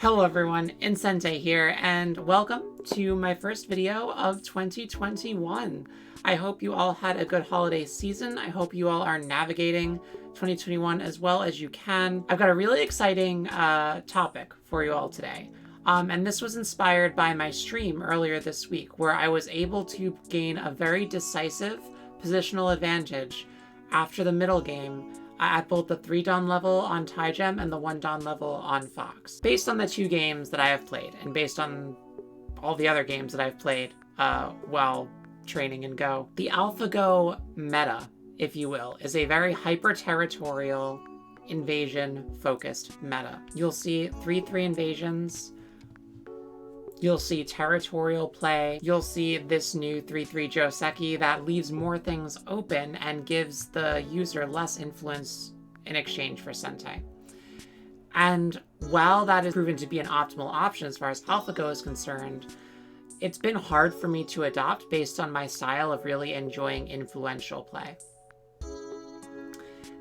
Hello everyone, Incente here, and welcome to my first video of 2021. I hope you all had a good holiday season. I hope you all are navigating 2021 as well as you can. I've got a really exciting topic for you all today. And this was inspired by my stream earlier this week, where I was able to gain a very decisive positional advantage after the middle game at both the 3 Dawn level on Taigem and the 1 Dawn level on Fox. Based on the 2 games that I have played, and based on all the other games that I've played while training in Go, the Alphago meta, if you will, is a very hyper-territorial, invasion-focused meta. You'll see 3/3 invasions, you'll see territorial play, you'll see this new 3/3 Joseki that leaves more things open and gives the user less influence in exchange for Sentai. And while that is proven to be an optimal option as far as Alphago is concerned, it's been hard for me to adopt based on my style of really enjoying influential play.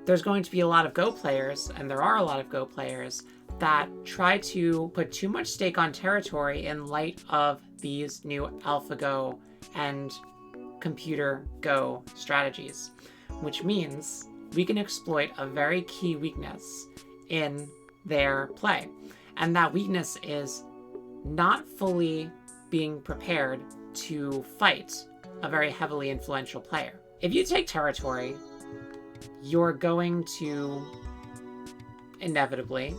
There's going to be a lot of Go players, and there are a lot of Go players, that try to put too much stake on territory in light of these new AlphaGo and computer Go strategies, which means we can exploit a very key weakness in their play. And that weakness is not fully being prepared to fight a very heavily influential player. If you take territory, you're going to inevitably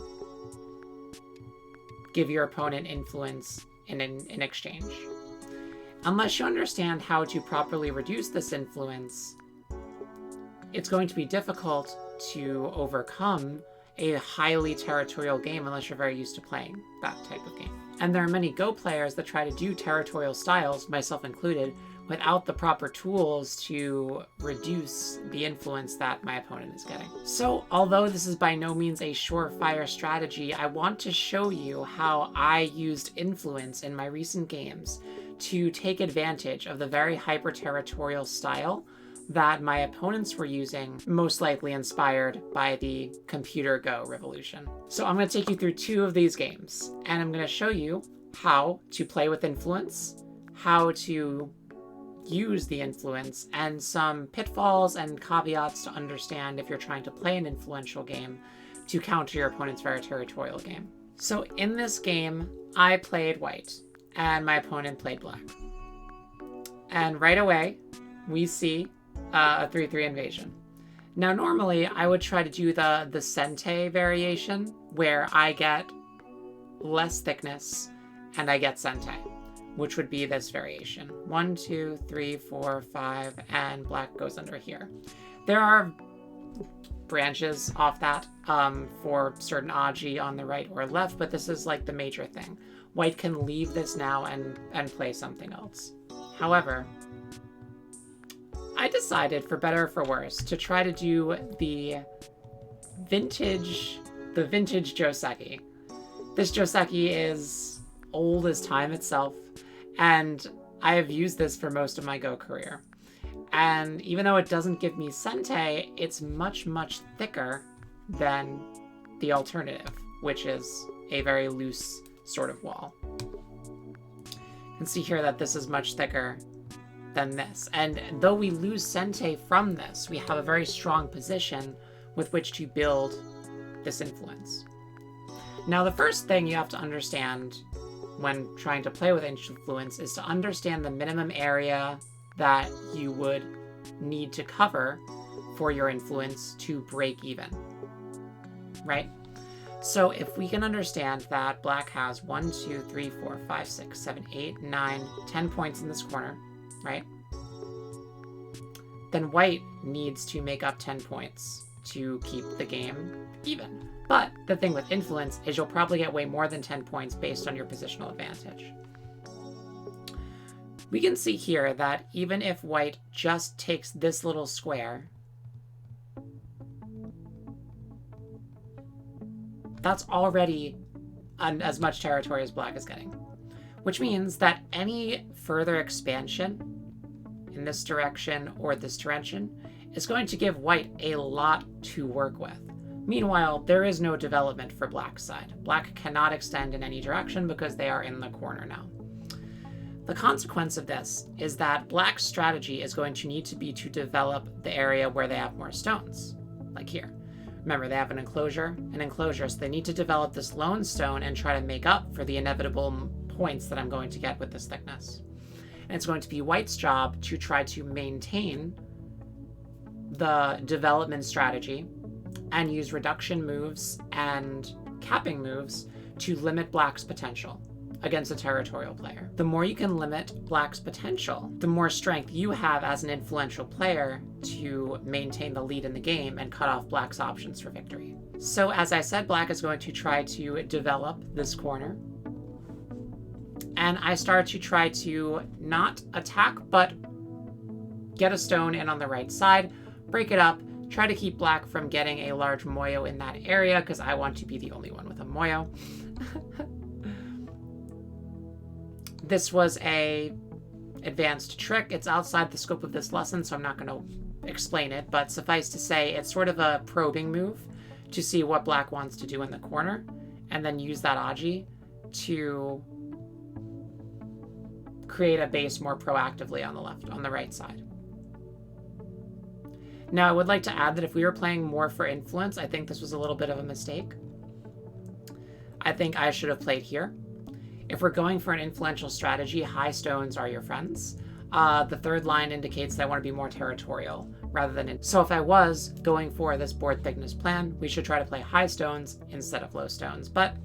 give your opponent influence in exchange. Unless you understand how to properly reduce this influence, it's going to be difficult to overcome a highly territorial game unless you're very used to playing that type of game. And there are many Go players that try to do territorial styles, myself included, without the proper tools to reduce the influence that my opponent is getting. So, although this is by no means a surefire strategy, I want to show you how I used influence in my recent games to take advantage of the very hyper-territorial style that my opponents were using, most likely inspired by the computer Go revolution. So I'm going to take you through 2 of these games, and I'm going to show you how to play with influence, how to use the influence, and some pitfalls and caveats to understand if you're trying to play an influential game to counter your opponent's very territorial game. So in this game, I played white, and my opponent played black. And right away, we see a 3/3 invasion. Now normally, I would try to do the Sente variation, where I get less thickness, and I get Sente, which would be this variation. 1, 2, 3, 4, 5, and black goes under here. There are branches off that for certain Aji on the right or left, but this is like the major thing. White can leave this now and play something else. However, I decided, for better or for worse, to try to do the vintage Joseki. This Joseki is old as time itself, and I have used this for most of my Go career. And even though it doesn't give me Sente, it's much, much thicker than the alternative, which is a very loose sort of wall. You can see here that this is much thicker than this. And though we lose Sente from this, we have a very strong position with which to build this influence. Now, the first thing you have to understand when trying to play with influence is to understand the minimum area that you would need to cover for your influence to break even, right? So if we can understand that black has 1, 2, 3, 4, 5, 6, 7, 8, 9, 10 points in this corner, right? Then white needs to make up 10 points to keep the game even. But the thing with influence is you'll probably get way more than 10 points based on your positional advantage. We can see here that even if white just takes this little square, that's already as much territory as black is getting. Which means that any further expansion in this direction or this direction is going to give white a lot to work with. Meanwhile, there is no development for Black's side. Black cannot extend in any direction because they are in the corner now. The consequence of this is that Black's strategy is going to need to be to develop the area where they have more stones, like here. Remember, they have an enclosure, so they need to develop this lone stone and try to make up for the inevitable points that I'm going to get with this thickness. And it's going to be White's job to try to maintain the development strategy and use reduction moves and capping moves to limit Black's potential against a territorial player. The more you can limit Black's potential, the more strength you have as an influential player to maintain the lead in the game and cut off Black's options for victory. So as I said, Black is going to try to develop this corner. And I start to try to not attack, but get a stone in on the right side, break it up, try to keep Black from getting a large moyo in that area because I want to be the only one with a moyo. This was a advanced trick. It's outside the scope of this lesson, so I'm not going to explain it, but suffice to say, it's sort of a probing move to see what Black wants to do in the corner, and then use that Aji to create a base more proactively on the right side. Now, I would like to add that if we were playing more for influence, I think this was a little bit of a mistake. I think I should have played here. If we're going for an influential strategy, high stones are your friends. The third line indicates that I want to be more territorial rather than... So if I was going for this board thickness plan, we should try to play high stones instead of low stones. But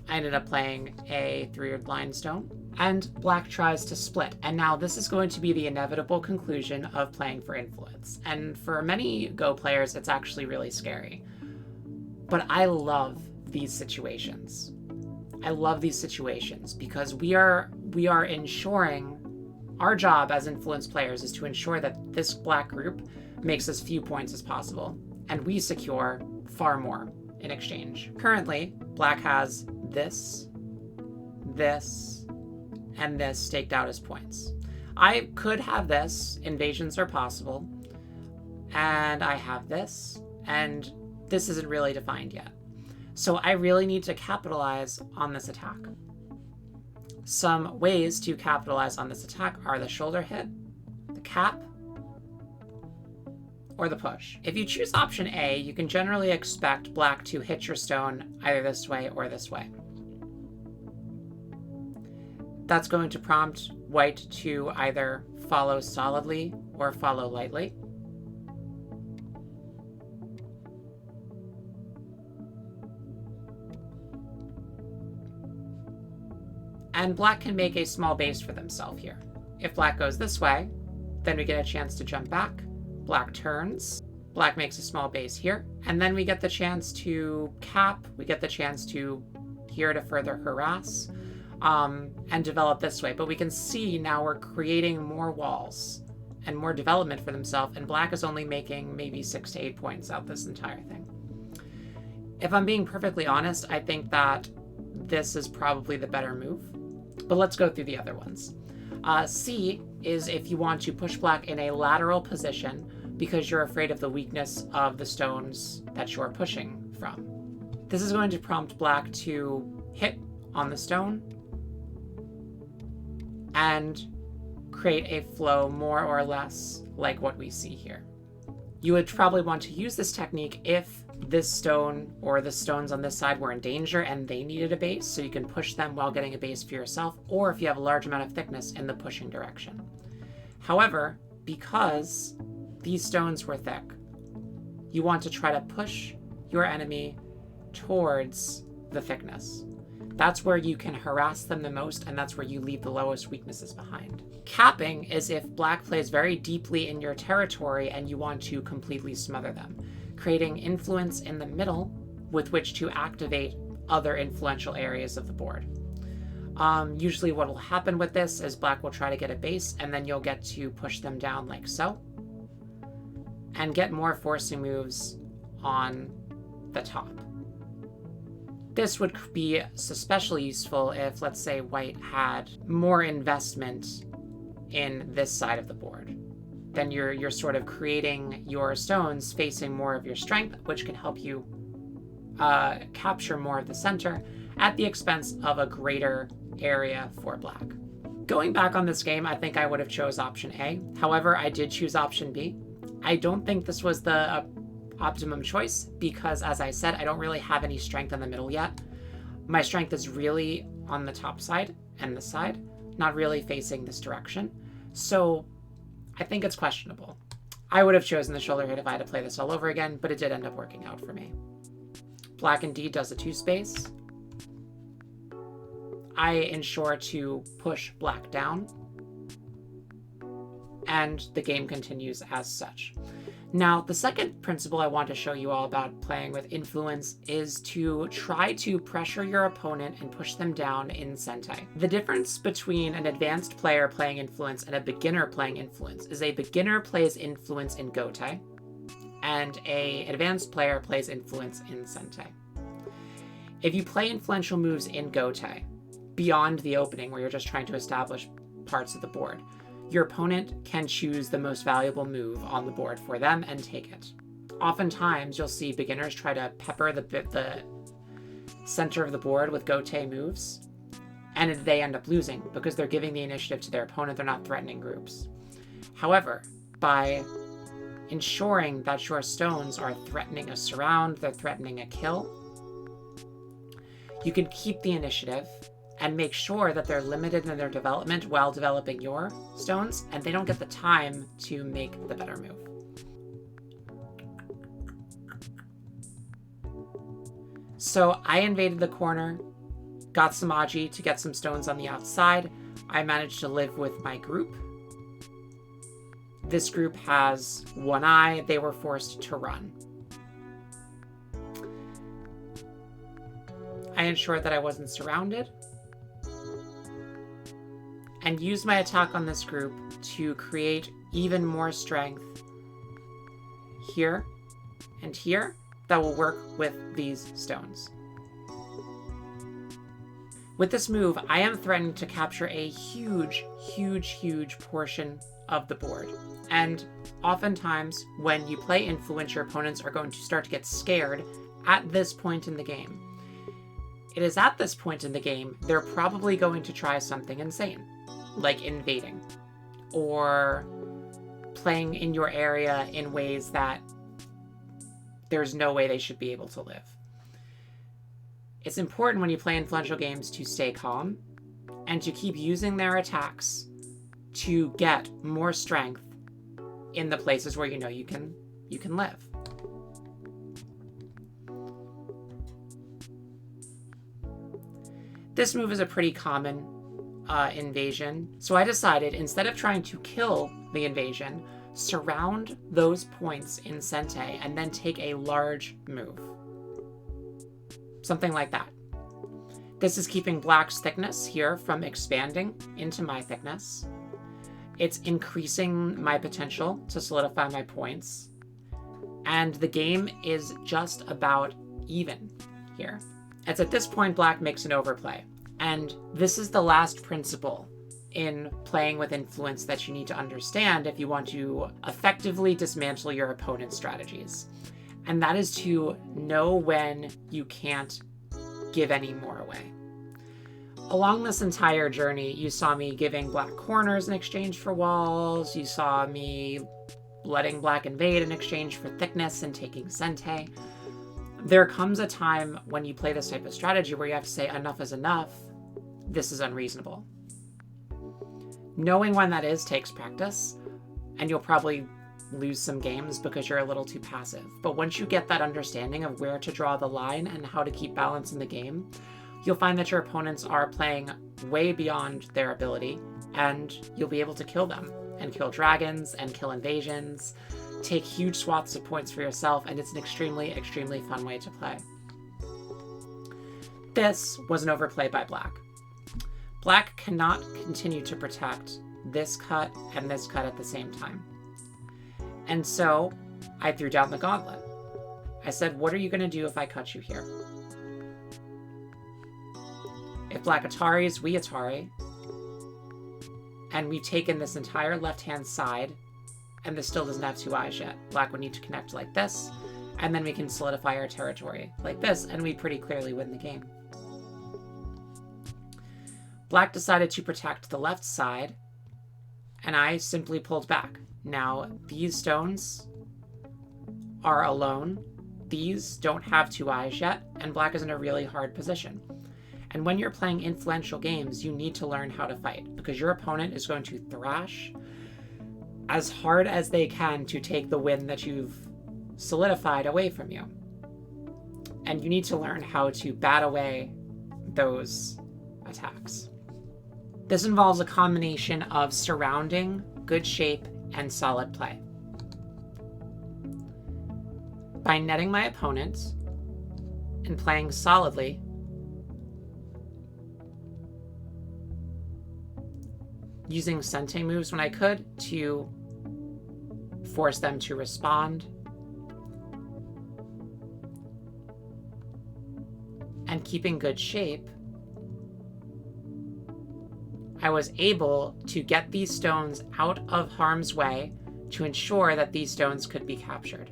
I ended up playing a 3rd line stone. And Black tries to split. And now this is going to be the inevitable conclusion of playing for influence. And for many Go players, it's actually really scary. But I love these situations. I love these situations because we are ensuring, our job as influence players is to ensure that this Black group makes as few points as possible, and we secure far more in exchange. Currently, Black has this, and this staked out as points. I could have this, invasions are possible, and I have this, and this isn't really defined yet. So I really need to capitalize on this attack. Some ways to capitalize on this attack are the shoulder hit, the cap, or the push. If you choose option A, you can generally expect Black to hit your stone either this way or this way. That's going to prompt White to either follow solidly or follow lightly. And Black can make a small base for themselves here. If Black goes this way, then we get a chance to jump back. Black turns. Black makes a small base here. And then we get the chance to cap. We get the chance to here to further harass and develop this way. But we can see now we're creating more walls and more development for themselves. And Black is only making maybe 6 to 8 points out this entire thing. If I'm being perfectly honest, I think that this is probably the better move. But let's go through the other ones. C is if you want to push Black in a lateral position because you're afraid of the weakness of the stones that you're pushing from. This is going to prompt Black to hit on the stone and create a flow more or less like what we see here. You would probably want to use this technique if this stone or the stones on this side were in danger and they needed a base, so you can push them while getting a base for yourself, or if you have a large amount of thickness in the pushing direction. However, because these stones were thick, you want to try to push your enemy towards the thickness. That's where you can harass them the most, and that's where you leave the lowest weaknesses behind. Capping is if Black plays very deeply in your territory and you want to completely smother them, creating influence in the middle with which to activate other influential areas of the board. Usually what will happen with this is Black will try to get a base, and then you'll get to push them down like so, and get more forcing moves on the top. This would be especially useful if, let's say, White had more investment in this side of the board. then you're sort of creating your stones facing more of your strength, which can help you capture more of the center at the expense of a greater area for black. Going back on this game, I think I would have chose option A. However, I did choose option B. I don't think this was the optimum choice because, as I said, I don't really have any strength in the middle yet. My strength is really on the top side and this side, not really facing this direction. So I think it's questionable. I would have chosen the shoulder hit if I had to play this all over again, but it did end up working out for me. Black indeed does a 2-space. I ensure to push black down, and the game continues as such. Now, the second principle I want to show you all about playing with influence is to try to pressure your opponent and push them down in Sentai. The difference between an advanced player playing influence and a beginner playing influence is a beginner plays influence in Gotai, and an advanced player plays influence in Sentai. If you play influential moves in Gotai, beyond the opening where you're just trying to establish parts of the board, your opponent can choose the most valuable move on the board for them and take it. Oftentimes, you'll see beginners try to pepper the center of the board with Gotai moves, and they end up losing because they're giving the initiative to their opponent, they're not threatening groups. However, by ensuring that your stones are threatening a surround, they're threatening a kill, you can keep the initiative and make sure that they're limited in their development while developing your stones, and they don't get the time to make the better move. So I invaded the corner, got some Aji to get some stones on the outside. I managed to live with my group. This group has one eye. They were forced to run. I ensured that I wasn't surrounded, and use my attack on this group to create even more strength here and here that will work with these stones. With this move, I am threatening to capture a huge, huge, huge portion of the board. And oftentimes, when you play influence, your opponents are going to start to get scared at this point in the game. It is at this point in the game, they're probably going to try something insane, like invading, or playing in your area in ways that there's no way they should be able to live. It's important when you play influential games to stay calm and to keep using their attacks to get more strength in the places where you know you can live. This move is a pretty common invasion, so I decided instead of trying to kill the invasion, surround those points in Sentai and then take a large move. Something like that. This is keeping black's thickness here from expanding into my thickness. It's increasing my potential to solidify my points. And the game is just about even here. It's at this point black makes an overplay. And this is the last principle in playing with influence that you need to understand if you want to effectively dismantle your opponent's strategies. And that is to know when you can't give any more away. Along this entire journey, you saw me giving black corners in exchange for walls. You saw me letting black invade in exchange for thickness and taking Sentai. There comes a time when you play this type of strategy where you have to say enough is enough. This is unreasonable. Knowing when that is takes practice, and you'll probably lose some games because you're a little too passive. But once you get that understanding of where to draw the line and how to keep balance in the game, you'll find that your opponents are playing way beyond their ability, and you'll be able to kill them, and kill dragons, and kill invasions, take huge swaths of points for yourself, and it's an extremely, extremely fun way to play. This was an overplay by black. Black cannot continue to protect this cut and this cut at the same time. And so I threw down the gauntlet. I said, what are you going to do if I cut you here? If black Ataris, we Atari, and we've taken this entire left-hand side and this still doesn't have 2 eyes yet. Black would need to connect like this, and then we can solidify our territory like this, and we pretty clearly win the game. Black decided to protect the left side, and I simply pulled back. Now, these stones are alone. These don't have 2 eyes yet, and black is in a really hard position. And when you're playing influential games, you need to learn how to fight, because your opponent is going to thrash as hard as they can to take the win that you've solidified away from you. And you need to learn how to bat away those attacks. This involves a combination of surrounding, good shape, and solid play. By netting my opponent and playing solidly, using Sente moves when I could to force them to respond, and keeping good shape, I was able to get these stones out of harm's way to ensure that these stones could be captured.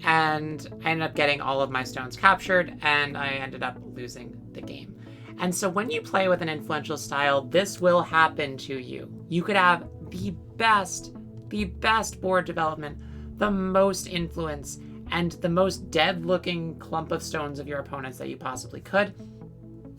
And I ended up getting all of my stones captured, and I ended up losing the game. And so when you play with an influential style, this will happen to you. You could have the best board development, the most influence, and the most dead-looking clump of stones of your opponents that you possibly could.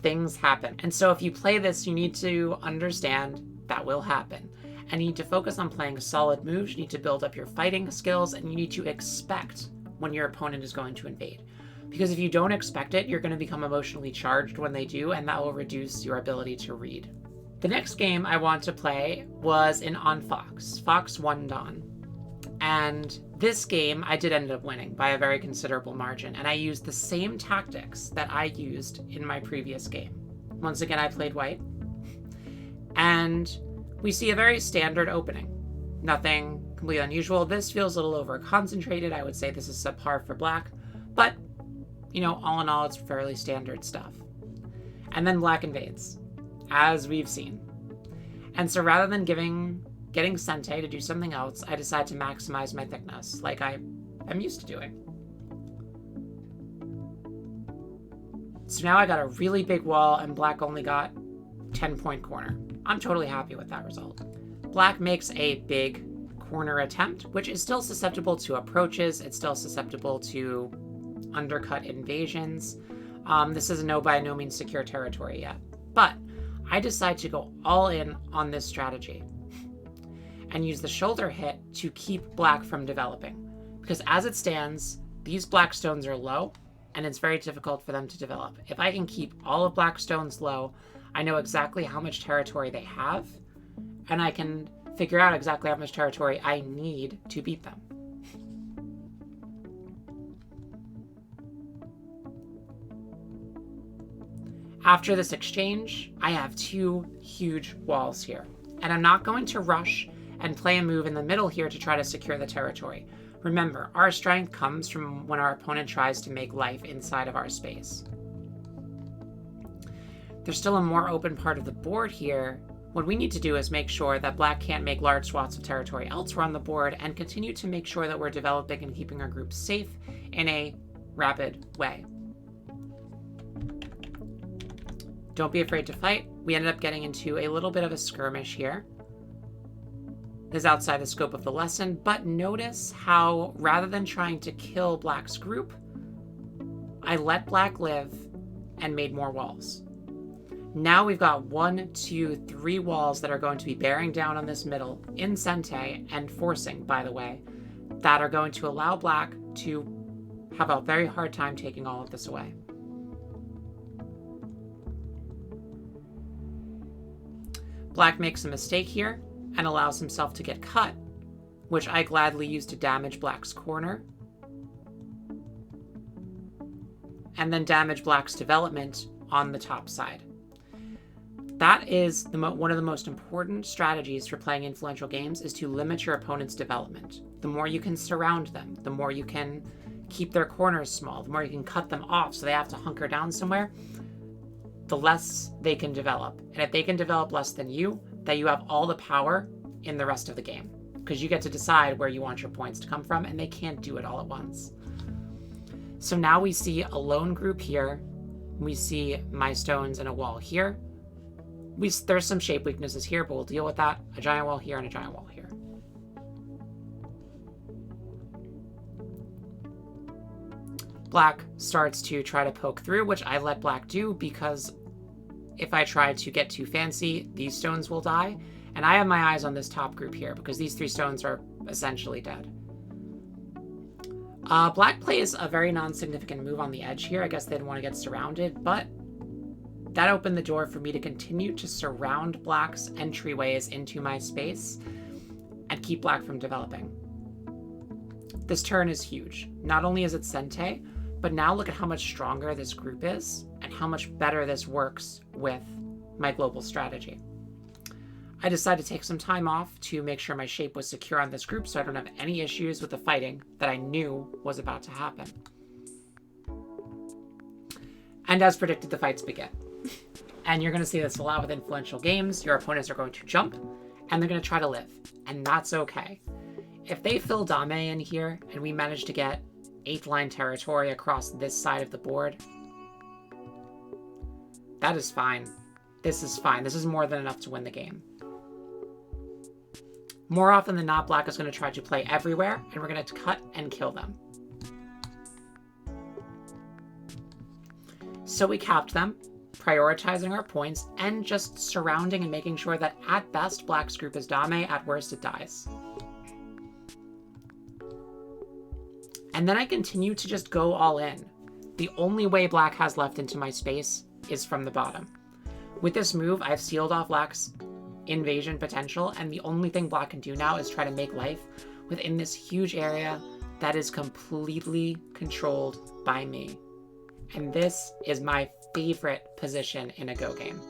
Things happen. And so if you play this, you need to understand that will happen. And you need to focus on playing solid moves, you need to build up your fighting skills, and you need to expect when your opponent is going to invade. Because if you don't expect it, you're going to become emotionally charged when they do, and that will reduce your ability to read. The next game I want to play was on Fox. Fox won Dawn. And this game I did end up winning by a very considerable margin, and I used the same tactics that I used in my previous game. Once again, I played white. And we see a very standard opening. Nothing completely unusual. This feels a little over-concentrated. I would say this is subpar for black. But, all in all, it's fairly standard stuff. And then black invades, as we've seen. And so rather than getting Sente to do something else, I decide to maximize my thickness, like I am used to doing. So now I got a really big wall, and black only got 10-point corner. I'm totally happy with that result. Black makes a big corner attempt, which is still susceptible to approaches. It's still susceptible to undercut invasions. This is by no means secure territory yet. But I decide to go all in on this strategy and use the shoulder hit to keep black from developing. Because as it stands, these black stones are low, and it's very difficult for them to develop. If I can keep all of black stones low, I know exactly how much territory they have, and I can figure out exactly how much territory I need to beat them. After this exchange, I have 2 huge walls here, and I'm not going to rush and play a move in the middle here to try to secure the territory. Remember, our strength comes from when our opponent tries to make life inside of our space. There's still a more open part of the board here. What we need to do is make sure that black can't make large swaths of territory elsewhere on the board, and continue to make sure that we're developing and keeping our group safe in a rapid way. Don't be afraid to fight. We ended up getting into a little bit of a skirmish here. This is outside the scope of the lesson, but notice how rather than trying to kill black's group, I let black live and made more walls. Now we've got 1, 2, 3 walls that are going to be bearing down on this middle in Sente, and forcing, by the way, that are going to allow black to have a very hard time taking all of this away. Black makes a mistake here and allows himself to get cut, which I gladly use to damage black's corner, and then damage black's development on the top side. That is one of the most important strategies for playing influential games, is to limit your opponent's development. The more you can surround them, the more you can keep their corners small, the more you can cut them off so they have to hunker down somewhere, the less they can develop. And if they can develop less than you, then you have all the power in the rest of the game. because you get to decide where you want your points to come from, and they can't do it all at once. So now we see a lone group here. We see my stones and a wall here. There's some shape weaknesses here, but we'll deal with that. A giant wall here and a giant wall here. Black starts to try to poke through, which I let black do because if I try to get too fancy, these stones will die. And I have my eyes on this top group here because these 3 stones are essentially dead. Black plays a very non-significant move on the edge here. I guess they didn't want to get surrounded, but that opened the door for me to continue to surround black's entryways into my space and keep black from developing. This turn is huge. Not only is it Sente, but now look at how much stronger this group is and how much better this works with my global strategy. I decided to take some time off to make sure my shape was secure on this group so I don't have any issues with the fighting that I knew was about to happen. And as predicted, the fights begin. And you're going to see this a lot with influential games. Your opponents are going to jump, and they're going to try to live. And that's okay. If they fill Dame in here, and we manage to get 8th line territory across this side of the board, that is fine. This is fine. This is more than enough to win the game. More often than not, black is going to try to play everywhere, and we're going to cut and kill them. So we capped them, prioritizing our points, and just surrounding and making sure that at best, black's group is Dame, at worst it dies. And then I continue to just go all in. The only way black has left into my space is from the bottom. With this move, I've sealed off black's invasion potential, and the only thing black can do now is try to make life within this huge area that is completely controlled by me. And this is my favorite position in a Go game.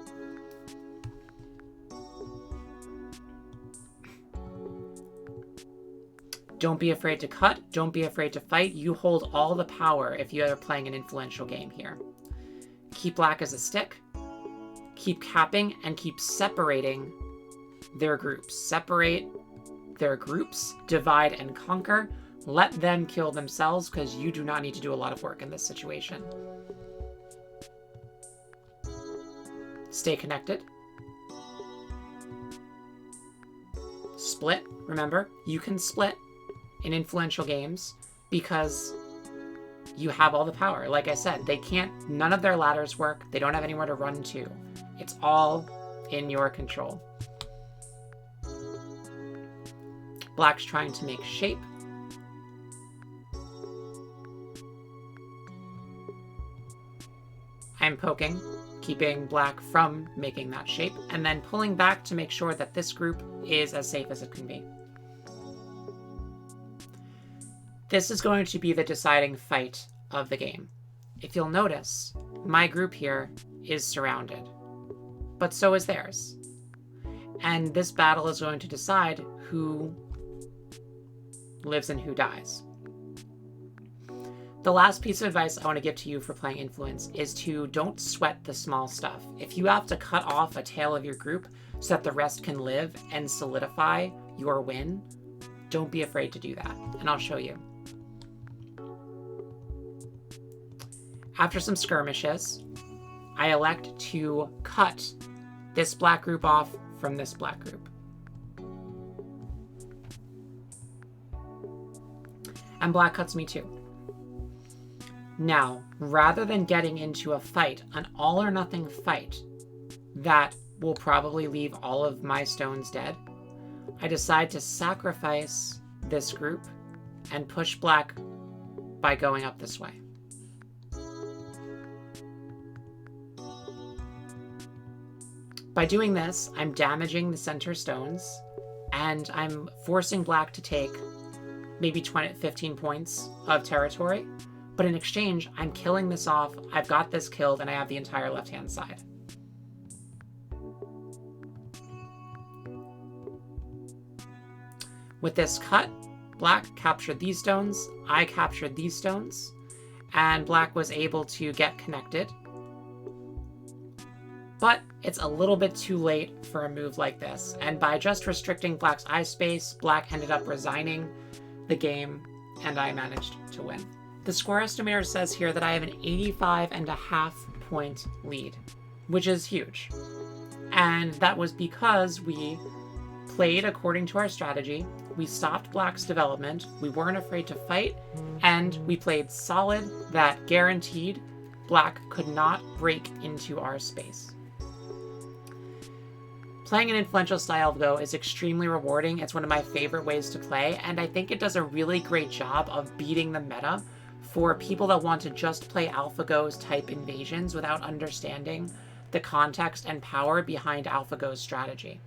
Don't be afraid to cut. Don't be afraid to fight. You hold all the power if you are playing an influential game here. Keep black as a stick. Keep capping and keep separating their groups. Separate their groups. Divide and conquer. Let them kill themselves because you do not need to do a lot of work in this situation. Stay connected. Split. Remember, you can split in influential games because you have all the power. Like I said, none of their ladders work. They don't have anywhere to run to. It's all in your control. Black's trying to make shape. I'm poking, keeping black from making that shape, and then pulling back to make sure that this group is as safe as it can be. This is going to be the deciding fight of the game. If you'll notice, my group here is surrounded, but so is theirs. And this battle is going to decide who lives and who dies. The last piece of advice I want to give to you for playing Influence is to don't sweat the small stuff. If you have to cut off a tail of your group so that the rest can live and solidify your win, don't be afraid to do that, and I'll show you. After some skirmishes, I elect to cut this black group off from this black group. And black cuts me too. Now, rather than getting into a fight, an all or nothing fight that will probably leave all of my stones dead, I decide to sacrifice this group and push black by going up this way. By doing this, I'm damaging the center stones, and I'm forcing black to take maybe 15 points of territory, but in exchange, I'm killing this off, I've got this killed, and I have the entire left-hand side. With this cut, black captured these stones, I captured these stones, and black was able to get connected But it's a little bit too late for a move like this, and by just restricting Black's eye space, Black ended up resigning the game, and I managed to win. The score estimator says here that I have an 85.5 point lead, which is huge. And that was because we played according to our strategy, we stopped Black's development, we weren't afraid to fight, and we played solid that guaranteed Black could not break into our space. Playing an influential style of Go is extremely rewarding. It's one of my favorite ways to play, and I think it does a really great job of beating the meta for people that want to just play Alphago's type invasions without understanding the context and power behind Alphago's strategy.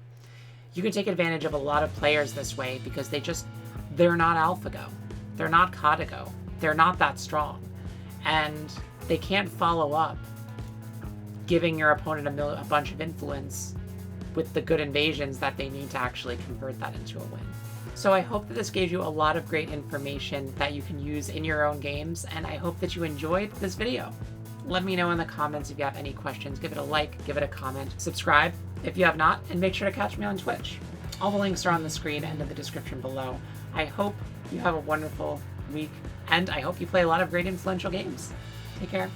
You can take advantage of a lot of players this way because they're not Alphago. They're not Katago. They're not that strong. And they can't follow up giving your opponent a bunch of influence with the good invasions that they need to actually convert that into a win. So I hope that this gave you a lot of great information that you can use in your own games, and I hope that you enjoyed this video. Let me know in the comments if you have any questions. Give it a like, give it a comment, subscribe if you have not, and make sure to catch me on Twitch. All the links are on the screen and in the description below. I hope you have a wonderful week, and I hope you play a lot of great influential games. Take care.